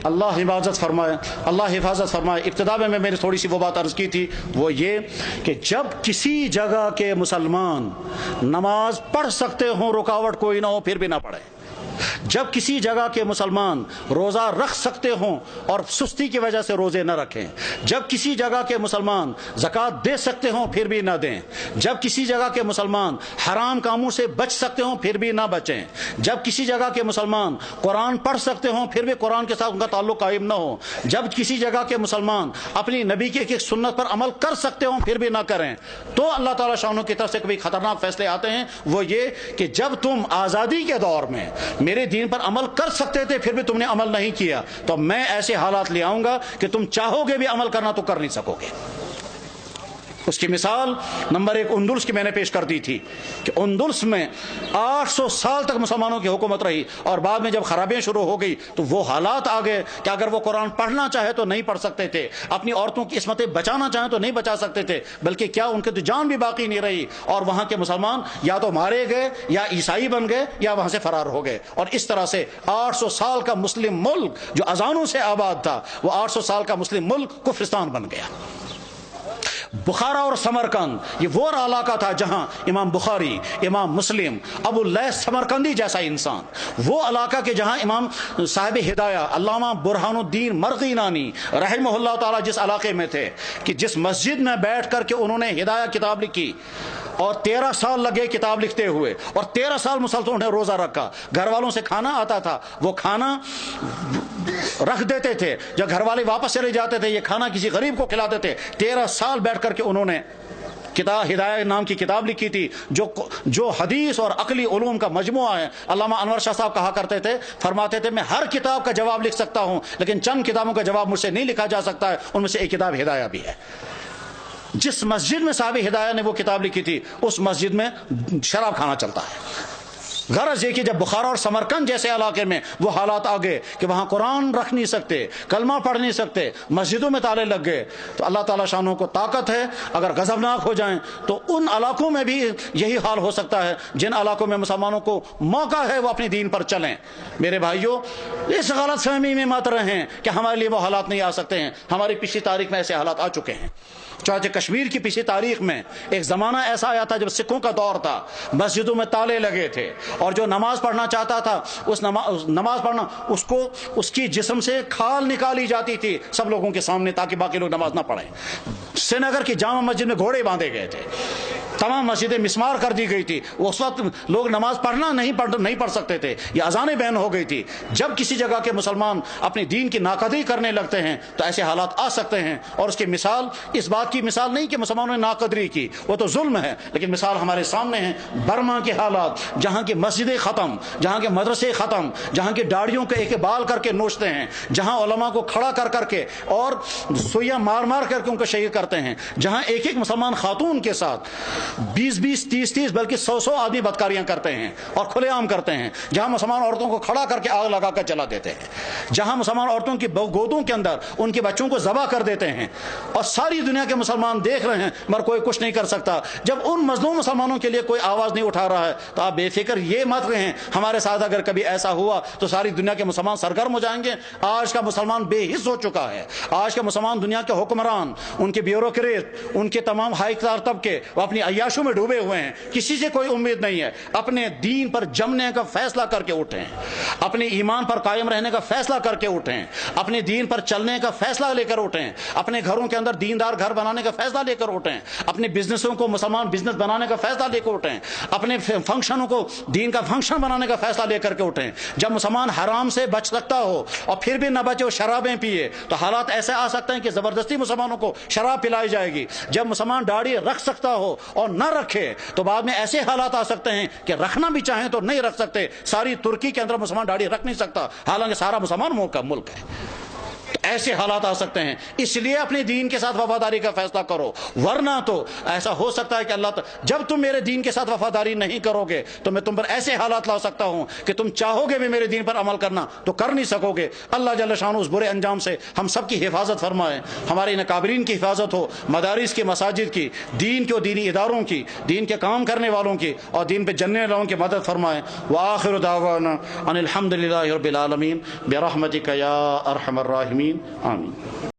اللہ حفاظت فرمائے. ابتدا میں میری تھوڑی سی وہ بات عرض کی تھی، وہ یہ کہ جب کسی جگہ کے مسلمان نماز پڑھ سکتے ہوں، رکاوٹ کوئی نہ ہو، پھر بھی نہ پڑھیں. جب کسی جگہ کے مسلمان روزہ رکھ سکتے ہوں اور سستی کی وجہ سے روزے نہ رکھیں. جب کسی جگہ کے مسلمان زکوٰۃ دے سکتے ہوں پھر بھی نہ دیں. جب کسی جگہ کے مسلمان حرام کاموں سے بچ سکتے ہوں پھر بھی نہ بچیں. جب کسی جگہ کے مسلمان قرآن پڑھ سکتے ہوں پھر بھی قرآن کے ساتھ ان کا تعلق قائم نہ ہو. جب کسی جگہ کے مسلمان اپنی نبی کی ایک سنت پر عمل کر سکتے ہوں پھر بھی نہ کریں. تو اللہ تعالیٰ شانوں کی طرف سے کبھی خطرناک فیصلے آتے ہیں، وہ یہ کہ جب تم آزادی کے دور میں میرے دین پر عمل کر سکتے تھے پھر بھی تم نے عمل نہیں کیا، تو میں ایسے حالات لے آؤں گا کہ تم چاہو گے بھی عمل کرنا تو کر نہیں سکو گے. اس کی مثال نمبر 1 اندلس کی میں نے پیش کر دی تھی کہ اندلس میں 800 سال تک مسلمانوں کی حکومت رہی، اور بعد میں جب خرابیاں شروع ہو گئی تو وہ حالات آ گئے کہ اگر وہ قرآن پڑھنا چاہے تو نہیں پڑھ سکتے تھے، اپنی عورتوں کی عصمتیں بچانا چاہیں تو نہیں بچا سکتے تھے، بلکہ کیا ان کی تو جان بھی باقی نہیں رہی، اور وہاں کے مسلمان یا تو مارے گئے یا عیسائی بن گئے یا وہاں سے فرار ہو گئے. اور اس طرح سے 800 سال کا مسلم ملک جو اذانوں سے آباد تھا، وہ 800 سال کا مسلم ملک کفرستان بن گیا. بخارا اور سمرقند یہ وہ علاقہ تھا جہاں امام بخاری، امام مسلم، ابو اللیث سمرقندی جیسا انسان، وہ علاقہ کے جہاں امام صاحب ہدایہ علامہ برہان الدین مرغینانی رحمہ اللہ تعالی جس علاقے میں تھے، کہ جس مسجد میں بیٹھ کر کے انہوں نے ہدایہ کتاب لکھی، اور 13 سال لگے کتاب لکھتے ہوئے، اور 13 سال مسلسل انہیں روزہ رکھا. گھر والوں سے کھانا آتا تھا، وہ کھانا رکھ دیتے تھے، جب گھر والے واپس چلے جاتے تھے یہ کھانا کسی غریب کو کھلاتے تھے. 13 سال بیٹھ کر کے انہوں نے کتاب ہدایہ نام کی کتاب لکھی تھی، جو حدیث اور عقلی علوم کا مجموعہ ہے. علامہ انور شاہ صاحب کہا کرتے تھے، فرماتے تھے میں ہر کتاب کا جواب لکھ سکتا ہوں لیکن چند کتابوں کا جواب مجھ سے نہیں لکھا جا سکتا ہے، ان میں سے ایک کتاب ہدایہ بھی ہے. جس مسجد میں صاحب ہدایہ نے وہ کتاب لکھی تھی اس مسجد میں شراب کھانا چلتا ہے. غرض یہ کہ جب بخارا اور سمرقند جیسے علاقے میں وہ حالات آ گئے کہ وہاں قرآن رکھ نہیں سکتے، کلمہ پڑھ نہیں سکتے، مسجدوں میں تالے لگ گئے، تو اللہ تعالیٰ شانوں کو طاقت ہے، اگر غضبناک ہو جائیں تو ان علاقوں میں بھی یہی حال ہو سکتا ہے جن علاقوں میں مسلمانوں کو موقع ہے وہ اپنے دین پر چلیں. میرے بھائیوں، اس غلط فہمی میں مت رہیں کہ ہمارے لیے وہ حالات نہیں آ سکتے ہیں. ہماری پچھلی تاریخ میں ایسے حالات آ چکے ہیں. چنانچہ کشمیر کی پچھلی تاریخ میں ایک زمانہ ایسا آیا تھا جب سکھوں کا دور تھا، مسجدوں میں تالے لگے تھے، اور جو نماز پڑھنا چاہتا تھا اس نماز پڑھنا اس کی جسم سے کھال نکالی جاتی تھی سب لوگوں کے سامنے تاکہ باقی لوگ نماز نہ پڑھیں. سری نگر کی جامع مسجد میں گھوڑے باندھے گئے تھے، تمام مسجدیں مسمار کر دی گئی تھی. اس وقت لوگ نماز پڑھنا نہیں پڑھ سکتے تھے، یہ اذانیں بین ہو گئی تھی. جب کسی جگہ کے مسلمان اپنے دین کی ناقدری کرنے لگتے ہیں تو ایسے حالات آ سکتے ہیں. اور اس کی مثال اس بات کی مثال نہیں کہ مسلمانوں نے ناقدری کی، وہ تو ظلم ہے، لیکن مثال ہمارے سامنے ہے برما کے حالات، جہاں کی مسجدیں ختم، جہاں کے مدرسے ختم، جہاں کے داڑھیوں کے ایک بال کر کے نوچتے ہیں، جہاں علماء کو کھڑا کر کے اور سوئیاں مار کر کے ان کو شہید کرتے ہیں، جہاں ایک مسلمان خاتون کے ساتھ 20 30 بلکہ 100 آدمی بدکاریاں کرتے ہیں اور کھلے عام کرتے ہیں، جہاں مسلمان عورتوں کو کھڑا کر کے آگ لگا کر جلا دیتے ہیں، جہاں مسلمان عورتوں کی گودوں کے اندر ان کے بچوں کو ذبح کر دیتے ہیں، اور ساری دنیا کے مسلمان دیکھ رہے ہیں مگر کوئی کچھ نہیں کر سکتا. جب ان مظلوم مسلمانوں کے لیے کوئی آواز نہیں اٹھا رہا ہے تو آپ بے فکر یہ مت رہیں ہمارے ساتھ اگر کبھی ایسا ہوا تو ساری دنیا کے مسلمان سرگرم ہو جائیں گے. آج کا مسلمان بے حس ہو چکا ہے. آج کا مسلمان دنیا کے حکمران، ان کے بیوروکریٹ، ان کے تمام ہائی کلاس طبقے وہ اپنی عیاشوں میں ڈوبے ہوئے ہیں. کسی سے کوئی امید نہیں ہے. اپنے دین پر جمنے کا فیصلہ کر کے اٹھیں، اپنے ایمان پر قائم رہنے کا فیصلہ کر کے اٹھیں، اپنے دین پر چلنے کا فیصلہ لے کر اٹھیں، اپنے گھروں کے اندر دیندار گھر بنانے کا فیصلہ لے کر اٹھیں، اپنے بزنسوں کو مسلمان بزنس بنانے کا فیصلہ لے کر اٹھیں، اپنے فنکشنوں کو دین کا فنکشن بنانے کا فیصلہ لے کر کے اٹھیں. جب مسلمان حرام سے بچ سکتا ہو اور پھر بھی نہ بچے اور شرابیں پیے تو حالات ایسے آ سکتے ہیں کہ زبردستی مسلمانوں کو شراب پلائی جائے گی. جب مسلمان داڑھی رکھ سکتا ہو اور نہ رکھے تو بعد میں ایسے حالات آ سکتے ہیں کہ رکھنا بھی چاہیں تو نہیں رکھ سکتے. ساری ترکی کے اندر مسلمان داڑھی رکھ نہیں سکتا حالانکہ سارا مسلمان ملک ہے. ایسے حالات آ سکتے ہیں، اس لیے اپنے دین کے ساتھ وفاداری کا فیصلہ کرو، ورنہ تو ایسا ہو سکتا ہے کہ اللہ جب تم میرے دین کے ساتھ وفاداری نہیں کرو گے تو میں تم پر ایسے حالات لا سکتا ہوں کہ تم چاہو گے بھی میرے دین پر عمل کرنا تو کر نہیں سکو گے۔ اللہ جل شانہ اس برے انجام سے ہم سب کی حفاظت فرمائے، ہمارے ان اکابرین کی حفاظت ہو، مدارس کی، مساجد کی، دین کے اور دینی اداروں کی، دین کے کام کرنے والوں کی اور دین پہ جننے والوں کی مدد فرمائے۔ وآخر دعوانا ان الحمد للہ رب العالمین برحمتک یا ارحم الراحمین، آمین۔